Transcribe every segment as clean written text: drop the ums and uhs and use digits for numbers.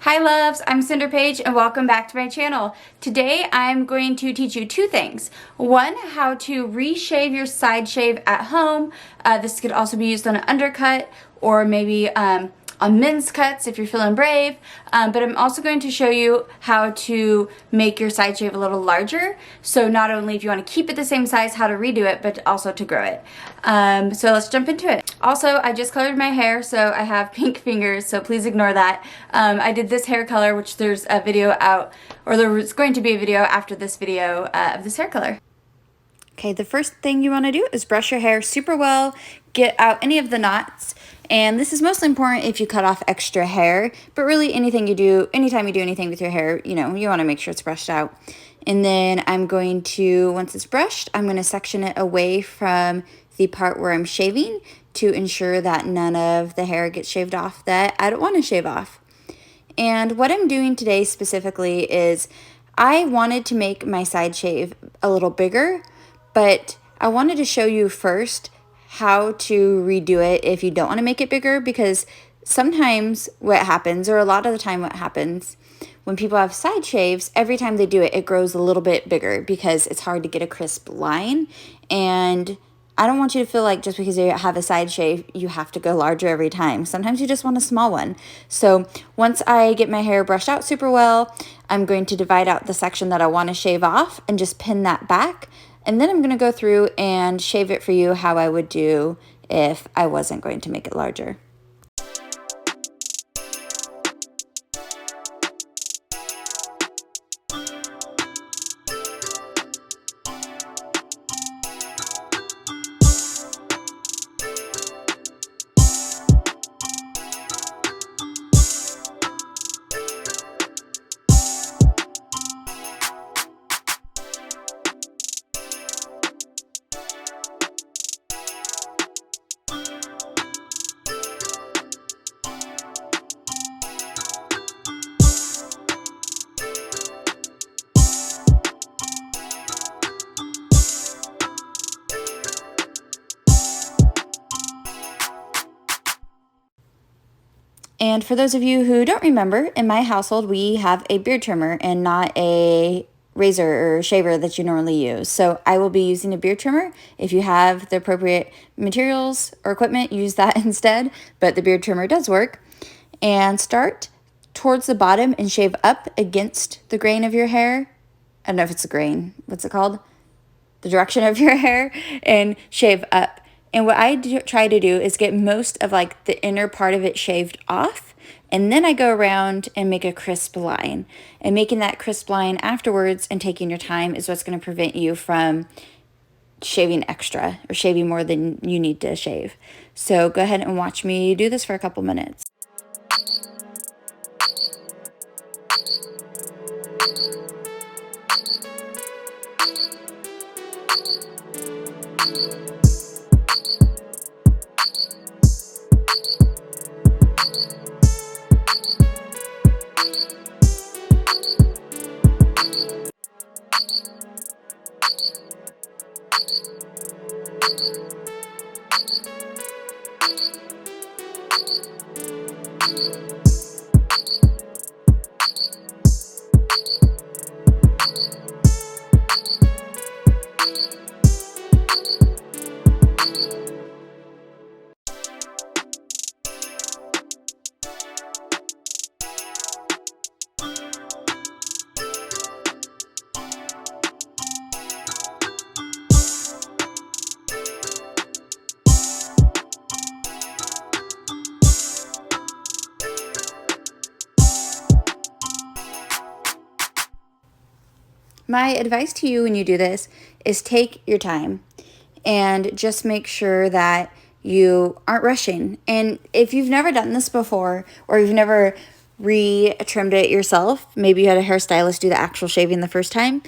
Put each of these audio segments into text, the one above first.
Hi loves, I'm Cinder Page and welcome back to my channel. Today I'm going to teach you two things. One, how to reshave your side shave at home. This could also be used on an undercut or maybe on men's cuts if you're feeling brave. But I'm also going to show you how to make your side shave a little larger. So not only if you want to keep it the same size, how to redo it, but also to grow it. So let's jump into it. Also, I just colored my hair, so I have pink fingers, so please ignore that. I did this hair color, which there's a video out, or there's going to be a video after this video of this hair color. Okay, the first thing you want to do is brush your hair super well, get out any of the knots, and this is mostly important if you cut off extra hair, but really anything you do, anytime you do anything with your hair, you want to make sure it's brushed out. And then I'm going to, once it's brushed, I'm going to section it away from the part where I'm shaving to ensure that none of the hair gets shaved off that I don't want to shave off. And what I'm doing today specifically is I wanted to make my side shave a little bigger, but I wanted to show you first how to redo it if you don't want to make it bigger, because sometimes what happens, or a lot of the time what happens, when people have side shaves, every time they do it, it grows a little bit bigger because it's hard to get a crisp line. And I don't want you to feel like just because you have a side shave, you have to go larger every time. Sometimes you just want a small one. So once I get my hair brushed out super well, I'm going to divide out the section that I want to shave off and just pin that back. And then I'm going to go through and shave it for you how I would do if I wasn't going to make it larger. And for those of you who don't remember, in my household, we have a beard trimmer and not a razor or shaver that you normally use. So I will be using a beard trimmer. If you have the appropriate materials or equipment, use that instead. But the beard trimmer does work. And start towards the bottom and shave up against the grain of your hair. I don't know if it's a grain. What's it called? The direction of your hair, and shave up. And what I try to do is get most of like the inner part of it shaved off, and then I go around and make a crisp line. And making that crisp line afterwards and taking your time is what's going to prevent you from shaving extra or shaving more than you need to shave. So go ahead and watch me do this for a couple minutes. My advice to you when you do this is take your time and just make sure that you aren't rushing. And if you've never done this before, or you've never re-trimmed it yourself, maybe you had a hairstylist do the actual shaving the first time,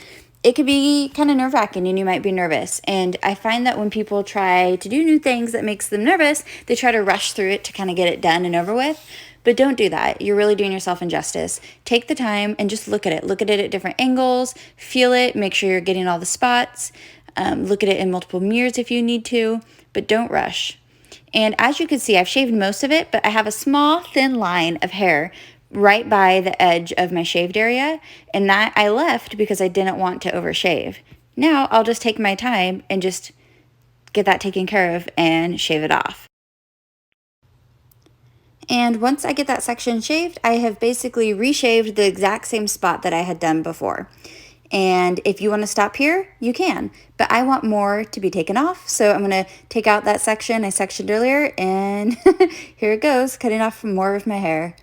it could be kind of nerve-wracking and you might be nervous. And I find that when people try to do new things that makes them nervous, they try to rush through it to kind of get it done and over with. But don't do that. You're really doing yourself injustice. Take the time and just look at it. Look at it at different angles, feel it, make sure you're getting all the spots. Look at it in multiple mirrors if you need to, but don't rush. And as you can see, I've shaved most of it, but I have a small thin line of hair right by the edge of my shaved area, and that I left because I didn't want to overshave. Now I'll just take my time and just get that taken care of and shave it off. And once I get that section shaved, I have basically reshaved the exact same spot that I had done before. And if you want to stop here, you can. But I want more to be taken off, so I'm going to take out that section I sectioned earlier, and here it goes, cutting off more of my hair.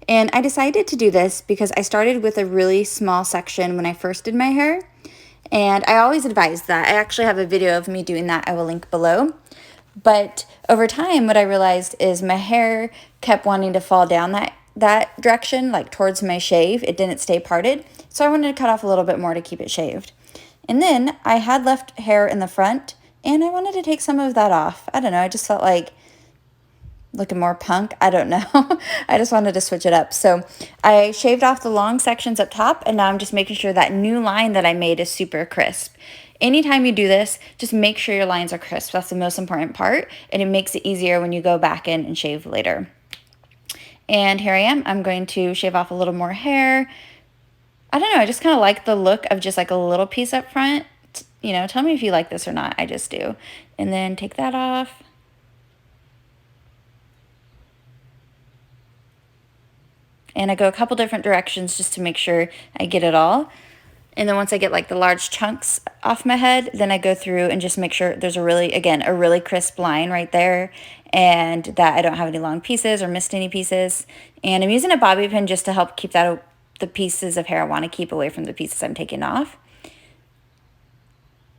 And I decided to do this because I started with a really small section when I first did my hair. And I always advise that. I actually have a video of me doing that I will link below. But over time, what I realized is my hair kept wanting to fall down that direction, like towards my shave. It didn't stay parted. So I wanted to cut off a little bit more to keep it shaved. And then I had left hair in the front, and I wanted to take some of that off. I don't know, I just felt like looking more punk. I don't know. I just wanted to switch it up. So I shaved off the long sections up top, and now I'm just making sure that new line that I made is super crisp. Anytime you do this, just make sure your lines are crisp. That's the most important part, and it makes it easier when you go back in and shave later. And here I am. I'm going to shave off a little more hair. I don't know. I just kind of like the look of just like a little piece up front. You know, tell me if you like this or not. I just do. And then take that off. And I go a couple different directions just to make sure I get it all. And then once I get like the large chunks off my head, then I go through and just make sure there's a really crisp line right there, and that I don't have any long pieces or missed any pieces. And I'm using a bobby pin just to help keep that the pieces of hair I want to keep away from the pieces I'm taking off.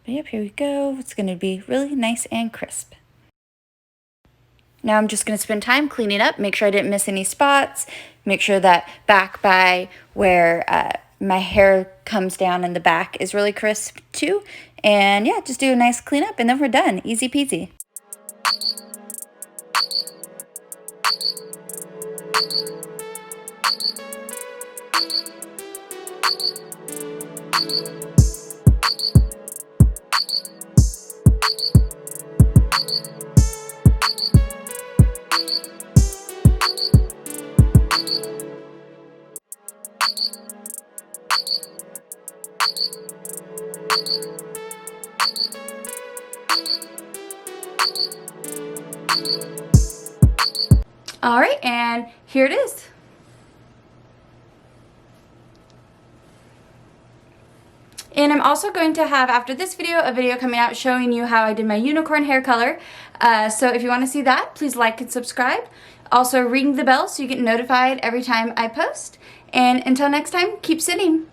But yep, here we go. It's going to be really nice and crisp. Now I'm just going to spend time cleaning up, make sure I didn't miss any spots, make sure that back by where my hair comes down in the back is really crisp too. And yeah, just do a nice cleanup and then we're done. Easy peasy. All right, and here it is. And I'm also going to have, after this video, a video coming out showing you how I did my unicorn hair color. So if you want to see that, please like and subscribe. Also ring the bell so you get notified every time I post. And until next time, keep sitting.